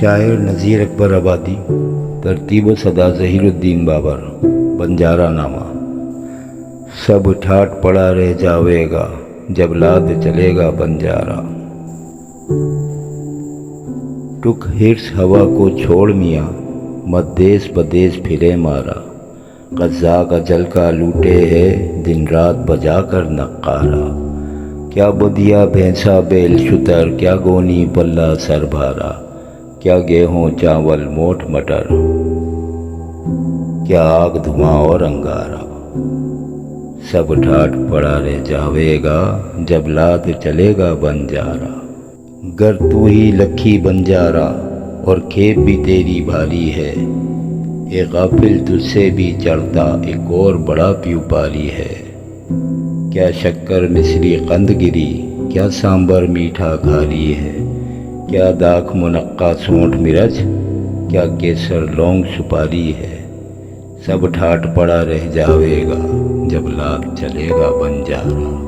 شاعر نذیر اکبر آبادی، ترتیب و صدا ظہیر الدین بابر، بنجارہ نامہ۔ سب ٹھاٹ پڑا رہ جاوے گا جب لاد چلے گا بنجارہ۔ ٹک ہرس ہوا کو چھوڑ میاں، مت دیس بدیس پھرے مارا۔ قضا کا جل کا لوٹے ہے دن رات بجا کر نقارہ۔ کیا بدیا بھینسا بیل شتر، کیا گونی پلہ سر بھارا۔ کیا گیہوں چاول موٹ مٹر، کیا آگ دھواں اور انگارہ۔ سب ٹھاٹ پڑا رہ جاوے گا جب لاد چلے گا بنجارہ۔ گر تو ہی لکھی بنجارہ اور کھیپ بھی تیری بھاری ہے۔ اے غافل تجھ سے بھی چڑھتا ایک اور بڑا پیوپاری ہے۔ کیا شکر مصری قند گری، کیا سامبر میٹھا کھاری ہے۔ کیا داکھ منقع سونٹھ مرچ، کیا کیسر لونگ سپاری ہے۔ سب ٹھاٹ پڑا رہ جاوے گا جب لاد چلے گا بنجارہ۔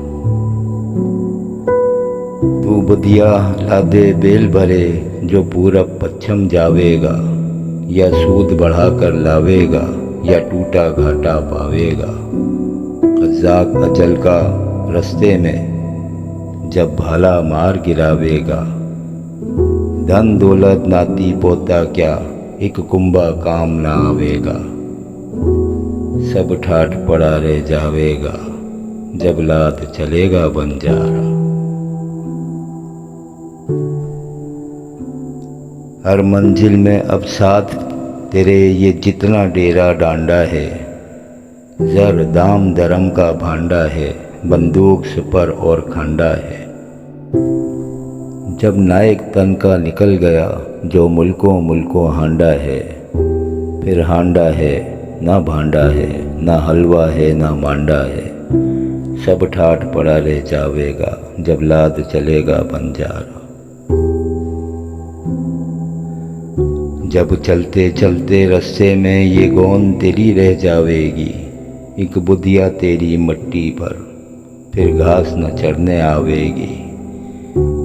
تو بدیا لادے بیل بھرے جو پورب پچھم جاوے گا۔ یا سود بڑھا کر لاوے گا یا ٹوٹا گھاٹا پاوے گا۔ قزاق اجل کا رستے میں جب بھالا مار گراوے گا۔ دھن دولت ناتی پوتا کیا، ایک کنبا کام نہ آوے گا۔ سب ٹھاٹ پڑا رہ جاوے گا جب لاد چلے گا بنجارہ۔ ہر منزل میں اب ساتھ تیرے یہ جتنا ڈیرا ڈانڈا ہے۔ زر دام درم کا بھانڈا ہے، بندوق سپر اور کھانڈا ہے۔ جب نائک تن کا نکل گیا جو ملکوں ملکوں ہانڈا ہے۔ پھر ہانڈا ہے نہ بھانڈا ہے، نہ حلوہ ہے نہ مانڈا ہے۔ سب ٹھاٹ پڑا رہ جاوے گا جب لاد چلے گا بنجارہ۔ جب چلتے چلتے رستے میں یہ گوند تیری رہ جاوے گی۔ ایک بدیا تیری مٹی پر پھر گھاس نہ چرنے آوے گی۔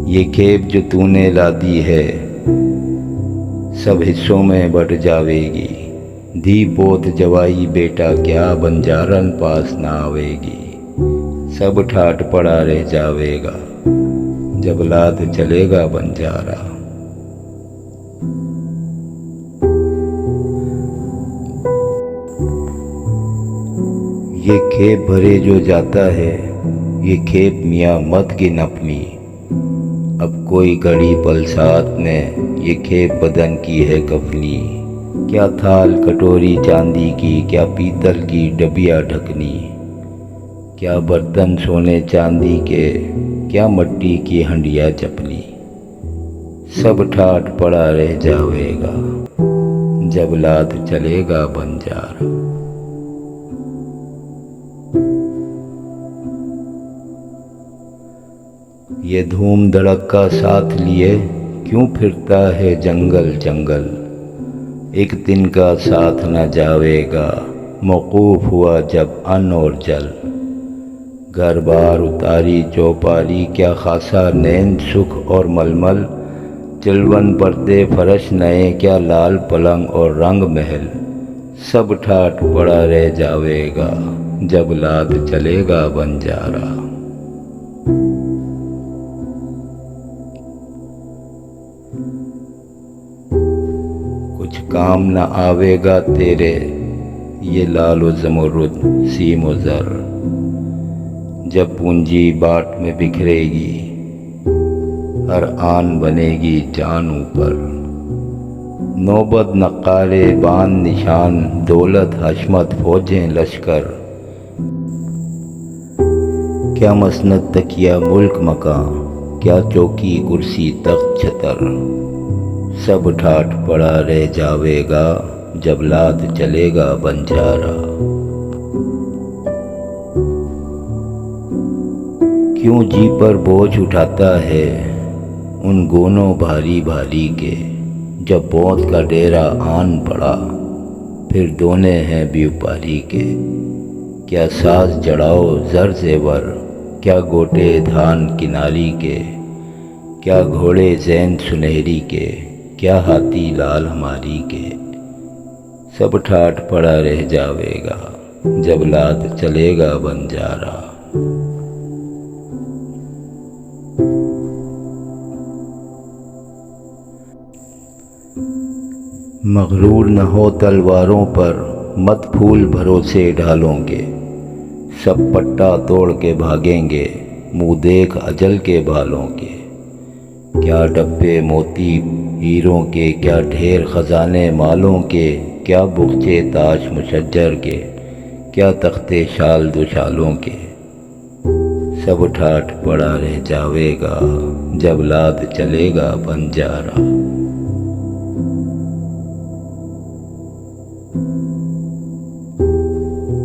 یہ کھیپ جو تو نے لادی ہے سب حصوں میں بٹ جاوے گی۔ دھی پوت جوائی بیٹا کیا بنجارن پاس نہ آوے گی۔ سب ٹھاٹ پڑا رہ جاوے گا جب لاد چلے گا بنجارہ۔ یہ کھیپ بھرے جو جاتا ہے، یہ کھیپ میاں مت گن اپنی۔ اب کوئی گھڑی پل ساتھ نے، یہ کھیپ بدن کی ہے کفنی۔ کیا تھال کٹوری چاندی کی، کیا پیتل کی ڈبیا ڈھکنی۔ کیا برتن سونے چاندی کے، کیا مٹی کی ہنڈیا چپنی۔ سب ٹھاٹ پڑا رہ جاوے گا جب لاد چلے گا بنجارہ۔ یہ دھوم دھڑک کا ساتھ لیے کیوں پھرتا ہے جنگل جنگل۔ ایک دن کا ساتھ نہ جاوے گا، موقوف ہوا جب ان اور جل۔ گھر بار اتاری چوپاری، کیا خاصا نیند سکھ اور ململ۔ چلون پردے فرش نئے، کیا لال پلنگ اور رنگ محل۔ سب ٹھاٹ پڑا رہ جاوے گا جب لاد چلے گا بنجارہ۔ کچھ کام نہ آوے گا تیرے یہ لال و زمرد سیم و زر۔ جب پونجی باٹ میں بکھرے گی، ہر آن بنے گی جان اوپر۔ نوبت نقارے بان نشان، دولت حشمت فوجیں لشکر۔ کیا مسند تکیہ ملک مکاں، کیا چوکی کرسی تخت چھتر۔ سب ٹھاٹ پڑا رہ جاوے گا جب لاد چلے گا بنجارہ۔ کیوں جی پر بوجھ اٹھاتا ہے ان گونوں بھاری بھاری کے۔ جب بوت کا ڈیرا آن پڑا پھر دونے ہیں بیوپاری کے۔ کیا ساز جڑاؤ زر زیور، کیا گوٹے دھان کناری کے۔ کیا گھوڑے زین سنہری کے، کیا ہاتھی لال ہماری کے، سب ٹھاٹ پڑا رہ جاوے گا جب لاد چلے گا بنجارا۔ مغرور نہ ہو تلواروں پر، مت پھول بھروسے ڈالوں گے، سب پٹا توڑ کے بھاگیں گے، منہ دیکھ اجل کے بالوں کے۔ کیا ڈبے موتی ہیروں کے، کیا ڈھیر خزانے مالوں کے، کیا بغچے تاج مشجر کے، کیا تختے شال دوشالوں کے، سب ٹھاٹ پڑا رہ جاوے گا جب لاد چلے گا بنجارا۔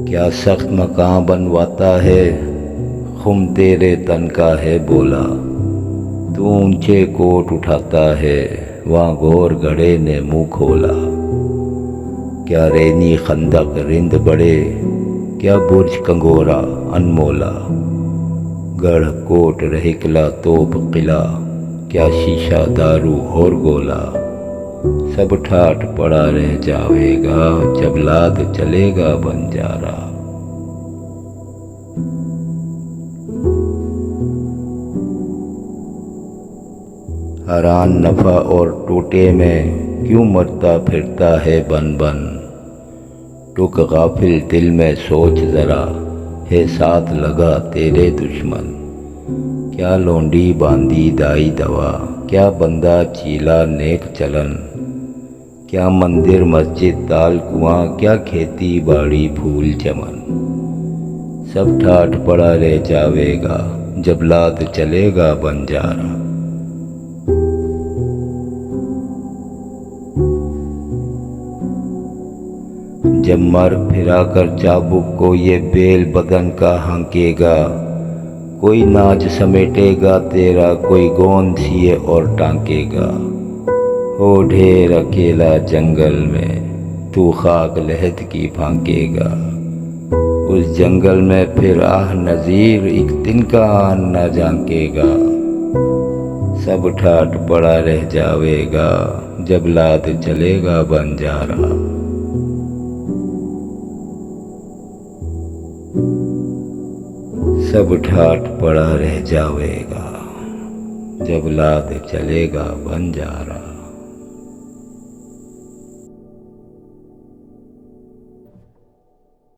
کیا سخت مکاں بنواتا ہے، خم تیرے تن کا ہے بولا، تو اونچے کوٹ اٹھاتا ہے، وہاں گور گڑھے نے منہ کھولا۔ کیا رینی خندق رند بڑے، کیا برج کنگورا انمولا، گڑھ کوٹ رہکلا توپ قلعہ، کیا شیشہ دارو اور گولا، سب ٹھاٹ پڑا رہ جاوے گا جب لاد چلے گا بنجارا۔ حران نفع اور ٹوٹے میں کیوں مرتا پھرتا ہے بن بن، ٹک غافل دل میں سوچ ذرا، ہے ساتھ لگا تیرے دشمن۔ کیا لونڈی باندھی دائی دوا، کیا بندہ چیلا نیک چلن، کیا مندر مسجد تال کنواں، کیا کھیتی باڑی پھول چمن، سب ٹھاٹ پڑا رہ جاوے گا جب لاد چلے گا بنجارا۔ جب مر پھرا کر چابک کو یہ بیل بدن کا ہانکے گا، کوئی ناج سمیٹے گا تیرا، کوئی گوند سیے اور ٹانکے گا۔ ہو ڈھیر اکیلا جنگل میں، تو خاک لحد کی پھانکے گا، اس جنگل میں پھر آہ نذیر ایک دن کا آن نہ جھانکے گا، سب ٹھاٹ پڑا رہ جاوے گا جب لاد چلے گا بنجارا۔ سب ٹھاٹ پڑا رہ جاوے گا جب لاد چلے گا بنجارا۔